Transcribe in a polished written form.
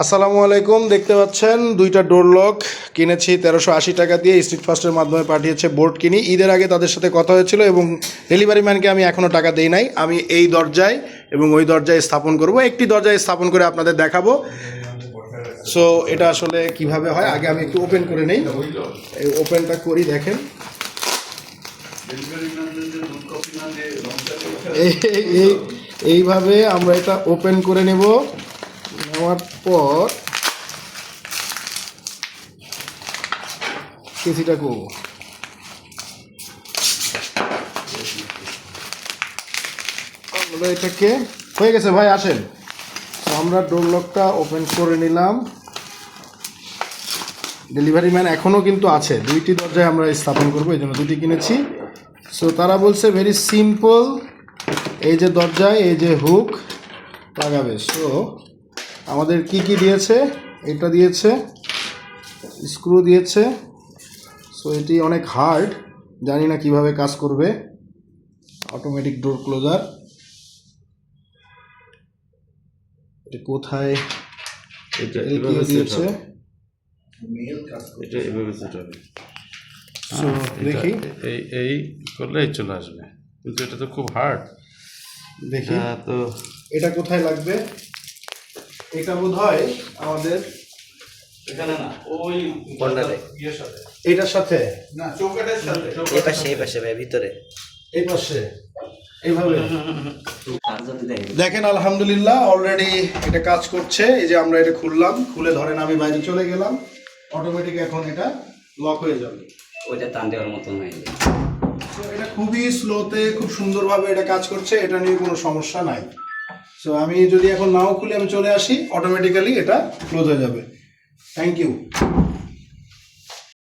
আসসালামু আলাইকুম। দেখতে পাচ্ছেন দুইটা ডোর লক কিনেছি 1380 টাকা দিয়ে। স্ট্রিট ফাস্টের মাধ্যমে পাঠিয়েছে। বোর্ড কিনি ঈদের আগে তাদের সাথে কথা হয়েছিল এবং ডেলিভারি ম্যানকে আমি এখনও টাকা দেই নাই। আমি এই দরজায় এবং ওই দরজায় স্থাপন করব, একটি দরজায় স্থাপন করে আপনাদের দেখাবো। সো এটা আসলে কিভাবে হয় আগে আমি একটু ওপেন করে নেই। এই ওপেনটা করি, দেখেন এইভাবে আমরা এটা ওপেন করে নেব। নেওয়ার পর কেসিটা করবো, আমরা এটাকে হয়ে গেছে ভাই আসেন। তো আমরা ডোর লকটা ওপেন করে নিলাম। ডেলিভারি ম্যান এখনও কিন্তু আছে, দুইটি দরজায় আমরা স্থাপন করবো, এই জন্য দুটি কিনেছি। সো তারা বলছে ভেরি সিম্পল, এই যে দরজায় এই যে হুক লাগাবে। সো আমাদের কি কি দিয়েছে, এটা দিয়েছে, স্ক্রু দিয়েছে। সো এটি অনেক হার্ড, জানি না কিভাবে কাজ করবে। অটোমেটিক ডোর ক্লোজার, এটা কোথায় এটা দিয়েছে এটা এভাবে সেট হবে। সো দেখি এই করলেই চলে আসবে, কিন্তু এটা তো খুব হার্ড। দেখি তো এটা কোথায় লাগবে। এটা বোধ হয় আমাদের এখানে না, ওই কর্নারে এটার সাথে না, চৌকাঠের সাথে। এই পাশে ভাই ভিতরে এই পাশে এইভাবে আর যদি দেখেন দেখেন। আলহামদুলিল্লাহ অলরেডি এটা কাজ করছে। এই যে আমরা এটা খুললাম, খুলে ধরেন আমি বাইরে চলে গেলাম, অটোমেটিক এখন এটা লক হয়ে যাবে। ওইটা টান দেওয়ার মতন হয়নি। তো এটা খুবই স্লোতে খুব সুন্দরভাবে এটা কাজ করছে, এটা নিয়ে কোনো সমস্যা নাই। সো আমি যদি এখন নাও খুলে আমি চলে আসি, অটোমেটিক্যালি এটা ক্লোজ হয়ে যাবে। Thank you.